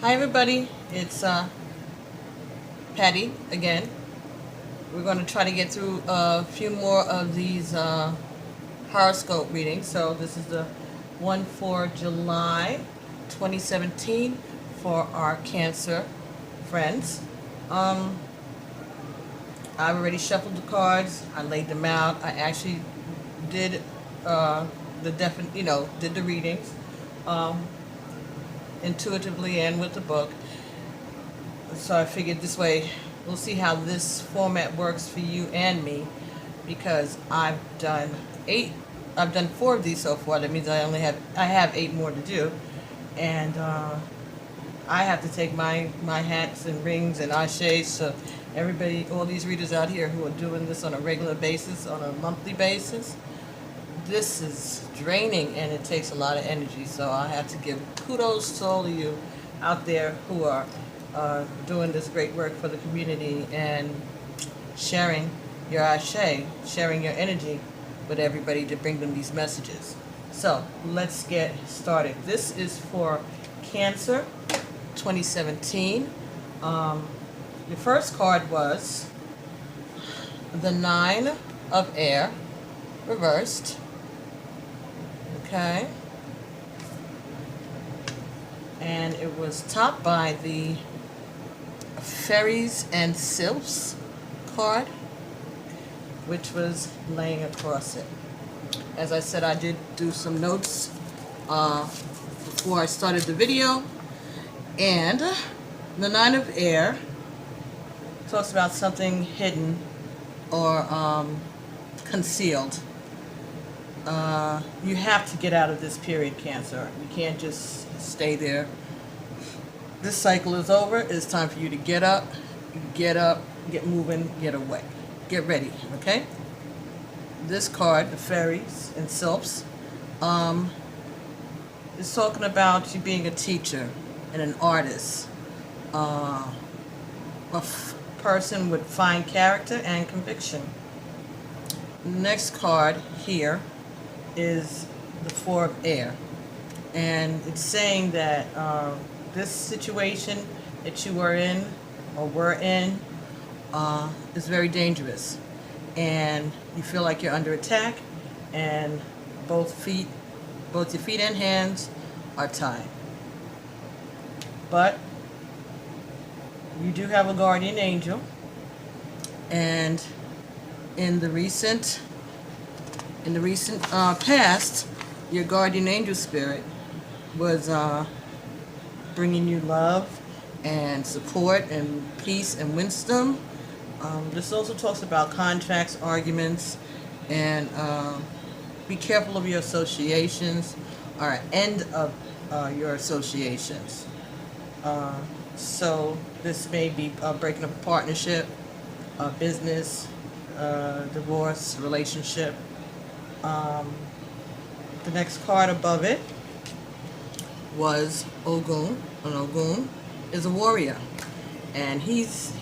Hi everybody, it's Patty again. We're going to try to get through a few more of these horoscope readings. So this is the one for July 2017 for our Cancer friends. I've already shuffled the cards. I laid them out. I actually did did the readings intuitively and with the book. So I figured this way we'll see how this format works for you and me, because I've done 4 of these so far. That means I have 8 more to do, and I have to take my hats and rings and ashes to everybody, all these readers out here who are doing this on a regular basis, on a monthly basis. This is draining and it takes a lot of energy, so I have to give kudos to all of you out there who are doing this great work for the community and sharing your ashe, sharing your energy with everybody to bring them these messages. So let's get started. This is for Cancer 2017. The first card was the 9 of Air reversed. Okay. And it was topped by the Fairies and Sylphs card, which was laying across it. As I said, I did do some notes before I started the video, and the 9 of Air talks about something hidden or concealed. You have to get out of this period, Cancer. You can't just stay there. This cycle is over. It's time for you to get up, get moving, get away. Get ready, okay? This card, the Fairies and Sylphs, is talking about you being a teacher and an artist. A person with fine character and conviction. Next card here is the 4 of Air, and it's saying that this situation that you are in or were in is very dangerous, and you feel like you're under attack, and both your feet and hands are tied. But you do have a guardian angel, and in the recent past, your guardian angel spirit was bringing you love and support and peace and wisdom. This also talks about contracts, arguments, and be careful of your associations or end of your associations. So this may be breaking up a partnership, a business, divorce, relationship. The next card above it was Ogun. And Ogun is a warrior, and he's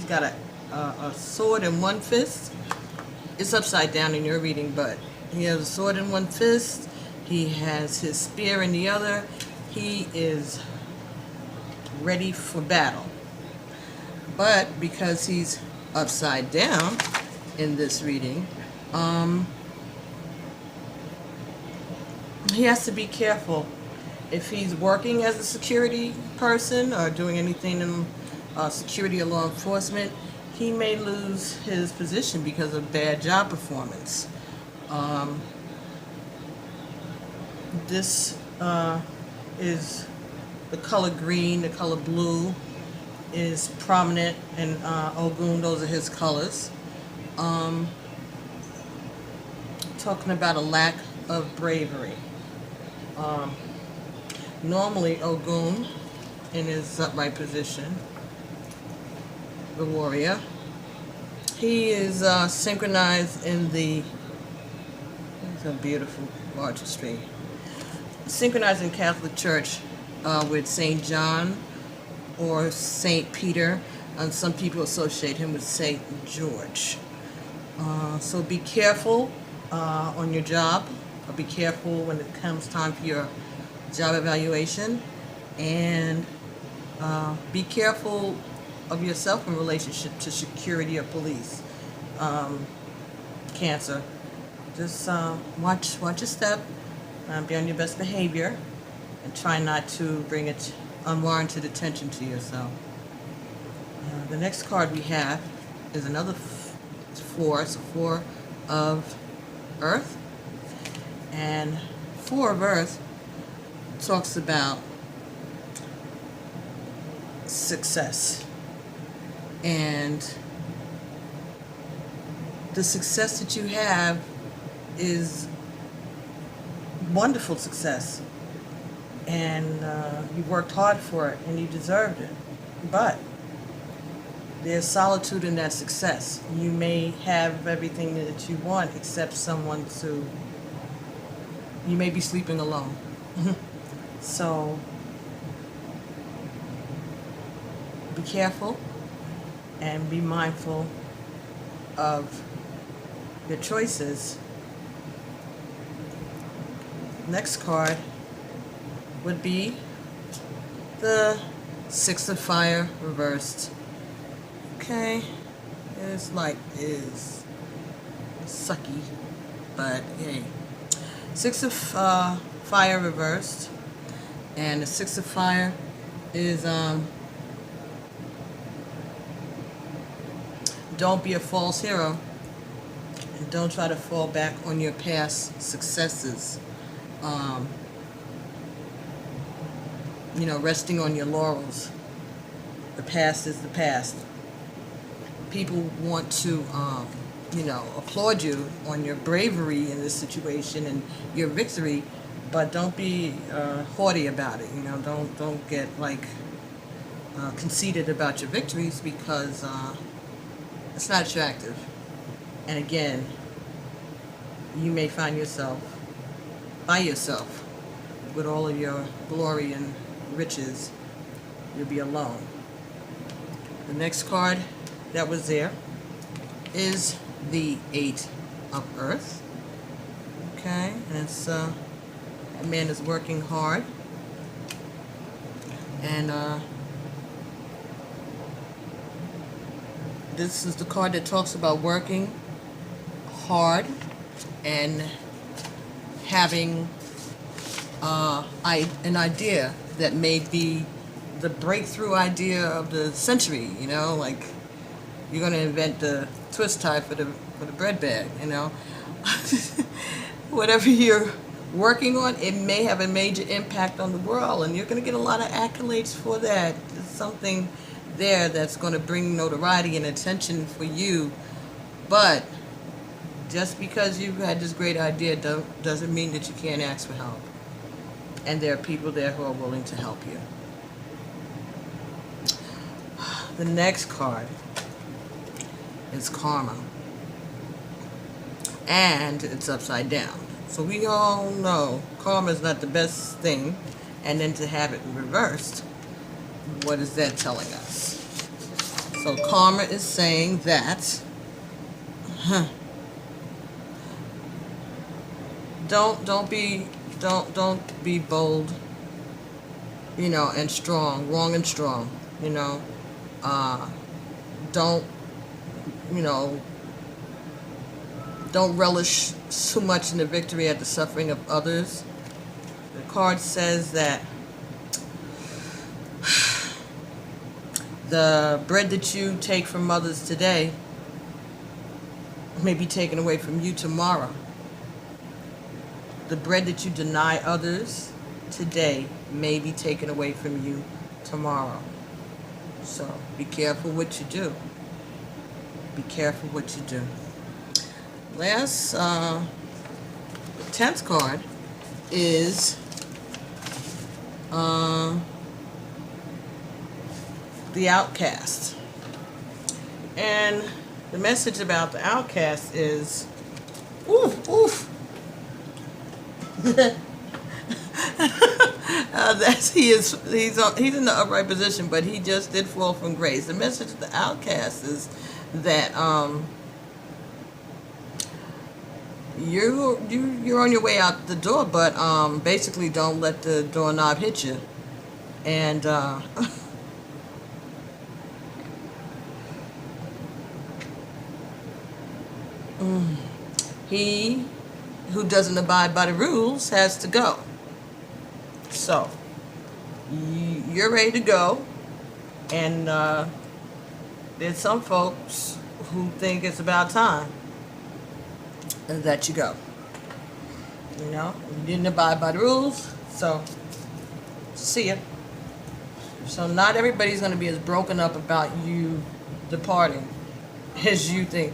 got a sword in one fist. It's upside down in your reading, but he has a sword in one fist. He has his spear in the other. He is ready for battle. But because he's upside down in this reading, he has to be careful. If he's working as a security person or doing anything in security or law enforcement, he may lose his position because of bad job performance. This is the color green, the color blue is prominent in Ogun. Those are his colors. Talking about a lack of bravery. Normally Ogun, in his upright position, the warrior, he is synchronized in the, it's a beautiful artistry, synchronized in Catholic Church with St. John or St. Peter, and some people associate him with St. George. So be careful on your job, or be careful when it comes time for your job evaluation. And be careful of yourself in relationship to security or police. Cancer. Just watch your step, be on your best behavior, and try not to bring unwarranted attention to yourself. The next card we have is another four. It's a four of Earth, and four of Earth talks about success, and the success that you have is wonderful success, and you worked hard for it and you deserved it, but there's solitude in that success. You may have everything that you want except someone you may be sleeping alone. So be careful and be mindful of your choices. Next card would be the Six of Fire reversed. Okay, it's sucky, but hey. Six of Fire reversed, and the Six of Fire is don't be a false hero, and don't try to fall back on your past successes. Resting on your laurels. The past is the past. People want to, applaud you on your bravery in this situation and your victory, but don't be haughty about it. Don't get conceited about your victories, because it's not attractive. And again, you may find yourself by yourself with all of your glory and riches. You'll be alone. The next card that was there is the Eight of Earth. Okay, and it's a man is working hard, and this is the card that talks about working hard and having an idea that may be the breakthrough idea of the century. You're going to invent the twist tie for the bread bag. Whatever you're working on, it may have a major impact on the world, and you're going to get a lot of accolades for that. There's something there that's going to bring notoriety and attention for you, but just because you've had this great idea doesn't mean that you can't ask for help, and there are people there who are willing to help you. The next card is Karma, and it's upside down. So we all know karma is not the best thing, and then to have it reversed, what is that telling us? So karma is saying that don't be bold, and strong, wrong and strong, don't relish too much in the victory at the suffering of others. The card says that the bread that you take from others today may be taken away from you tomorrow. The bread that you deny others today may be taken away from you tomorrow. So be careful what you do. Be careful what you do. Last 10th card is the outcast. And the message about the outcast is, oof, oof. He's in the upright position, but he just did fall from grace. The message of the outcast is that you're on your way out the door, but basically don't let the doorknob hit you, And he who doesn't abide by the rules has to go. So you're ready to go, and there's some folks who think it's about time that you go. You know, you didn't abide by the rules, so see ya. So not everybody's going to be as broken up about you departing as you think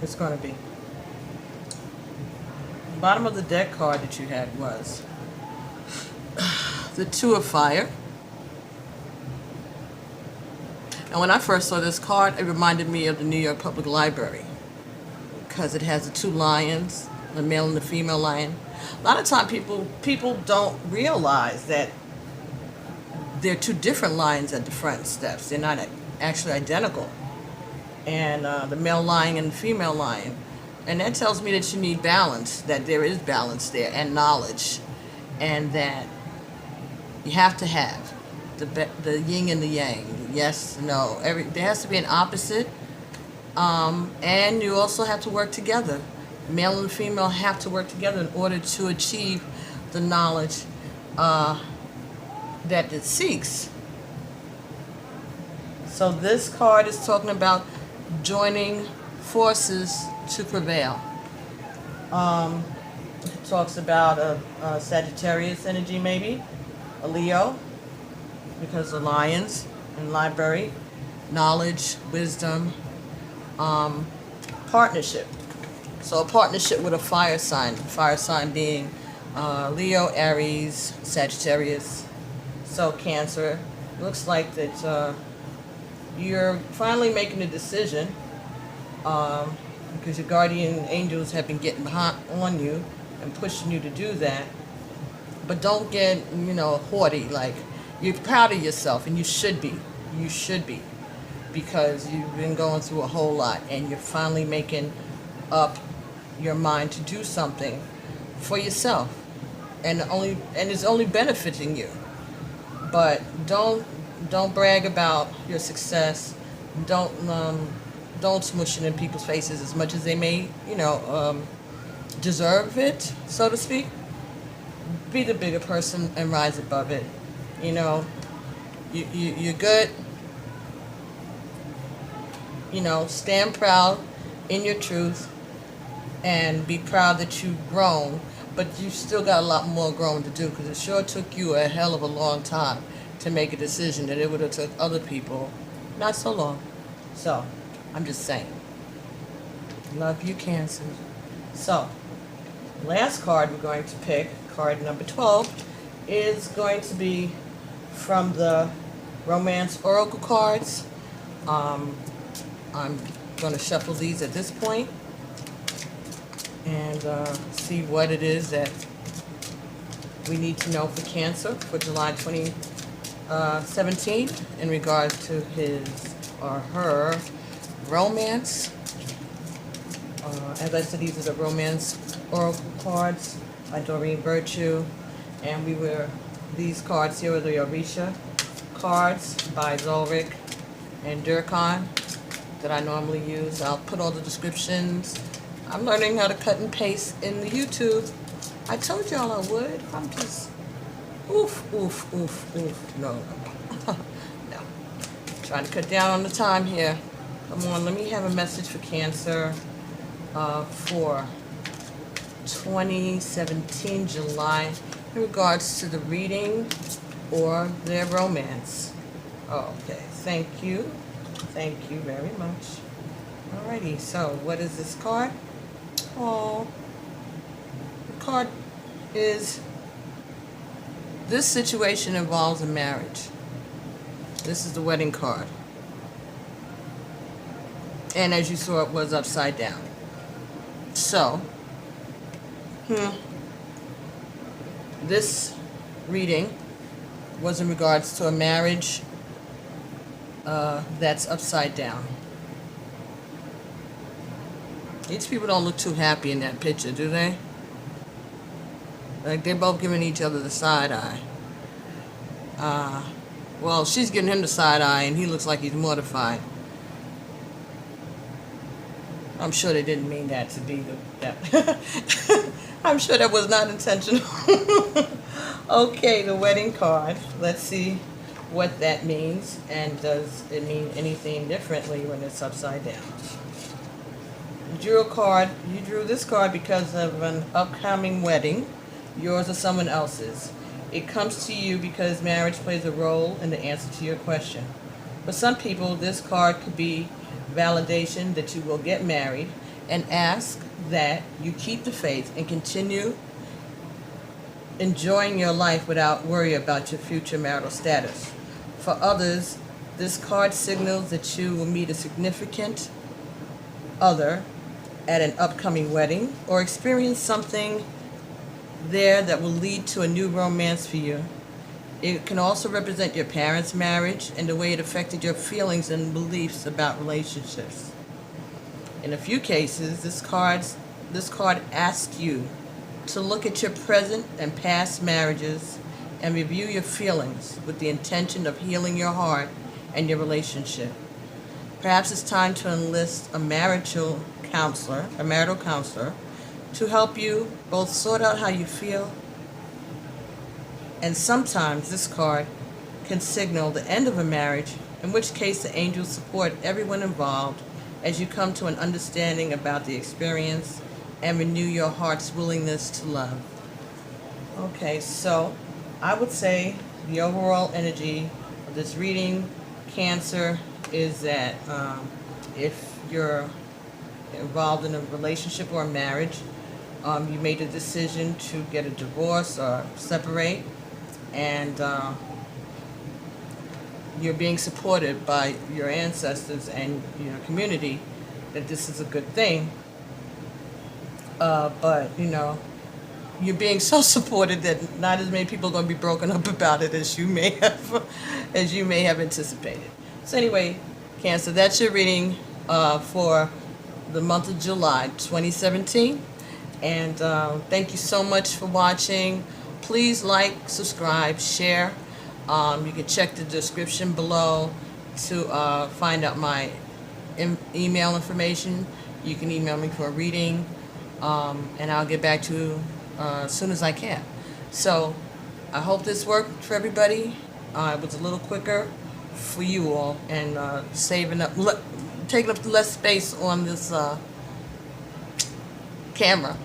it's going to be. The bottom of the deck card that you had was the Two of Fire. And when I first saw this card, it reminded me of the New York Public Library because it has the two lions, the male and the female lion. A lot of time people don't realize that they're two different lions at the front steps. They're not actually identical. And the male lion and the female lion. And that tells me that you need balance, that there is balance there, and knowledge. And that you have to have the yin and the yang. Yes, no. There has to be an opposite. And you also have to work together. Male and female have to work together in order to achieve the knowledge that it seeks. So this card is talking about joining forces to prevail. It talks about a Sagittarius energy, maybe a Leo, because the lions and library, knowledge, wisdom, partnership. So a partnership with a fire sign being Leo, Aries, Sagittarius. So Cancer, looks like that you're finally making a decision because your guardian angels have been getting behind on you and pushing you to do that. But don't get, haughty. Like, you're proud of yourself, and you should be. You should be, because you've been going through a whole lot, and you're finally making up your mind to do something for yourself, and it's only benefiting you. But don't brag about your success. Don't smush it in people's faces as much as they may, deserve it, so to speak. Be the bigger person and rise above it. You're good. Stand proud in your truth and be proud that you've grown. But you still got a lot more growing to do, because it sure took you a hell of a long time to make a decision that it would have took other people not so long. So, I'm just saying. Love you, Cancer. So, last card we're going to pick, card number 12, is going to be from the Romance Oracle cards. I'm going to shuffle these at this point and see what it is that we need to know for Cancer for July 2017 in regards to his or her romance. As I said, these are the Romance Oracle cards by Doreen Virtue, and these cards here are the Orisha cards by Zolric and Durkheim that I normally use. I'll put all the descriptions. I'm learning how to cut and paste in the YouTube. I told y'all I would. I'm just oof. No. No. Trying to cut down on the time here. Come on, let me have a message for Cancer for 2017 July in regards to the reading or their romance. Okay, thank you. Thank you very much. Alrighty, so what is this card? Oh, the card is, this situation involves a marriage. This is the wedding card. And as you saw, it was upside down. So, this reading was in regards to a marriage that's upside down. These people don't look too happy in that picture, do they? Like, they're both giving each other the side eye. Well, she's giving him the side eye, and he looks like he's mortified. I'm sure they didn't mean that to be that. I'm sure that was not intentional. Okay, the wedding card. Let's see what that means, and does it mean anything differently when it's upside down. You drew a card. You drew this card because of an upcoming wedding, yours or someone else's. It comes to you because marriage plays a role in the answer to your question. For some people, this card could be validation that you will get married, and ask that you keep the faith and continue enjoying your life without worry about your future marital status. For others, this card signals that you will meet a significant other at an upcoming wedding, or experience something there that will lead to a new romance for you. It can also represent your parents' marriage and the way it affected your feelings and beliefs about relationships. In a few cases, this card asks you to look at your present and past marriages and review your feelings with the intention of healing your heart and your relationship. Perhaps it's time to enlist a marital counselor, to help you both sort out how you feel. And sometimes this card can signal the end of a marriage, in which case the angels support everyone involved as you come to an understanding about the experience and renew your heart's willingness to love. Okay, so I would say the overall energy of this reading, Cancer, is that if you're involved in a relationship or a marriage, you made a decision to get a divorce or separate, and you're being supported by your ancestors and your community, that this is a good thing. But you're being so supported that not as many people are going to be broken up about it as you may have anticipated. So anyway, Cancer, that's your reading for the month of July 2017. And thank you so much for watching. Please like, subscribe, share. You can check the description below to find out my email information. You can email me for a reading, and I'll get back to you as soon as I can. So I hope this worked for everybody. It was a little quicker for you all, and taking up less space on this camera,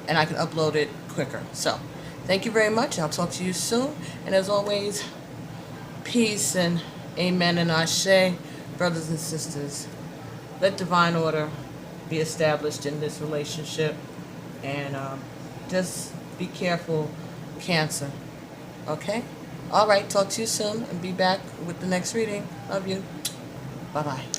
and I can upload it quicker. So thank you very much. I'll talk to you soon. And as always, peace and amen and ashe, brothers and sisters. Let divine order be established in this relationship. And just be careful, Cancer. Okay? All right. Talk to you soon, and be back with the next reading. Love you. Bye-bye.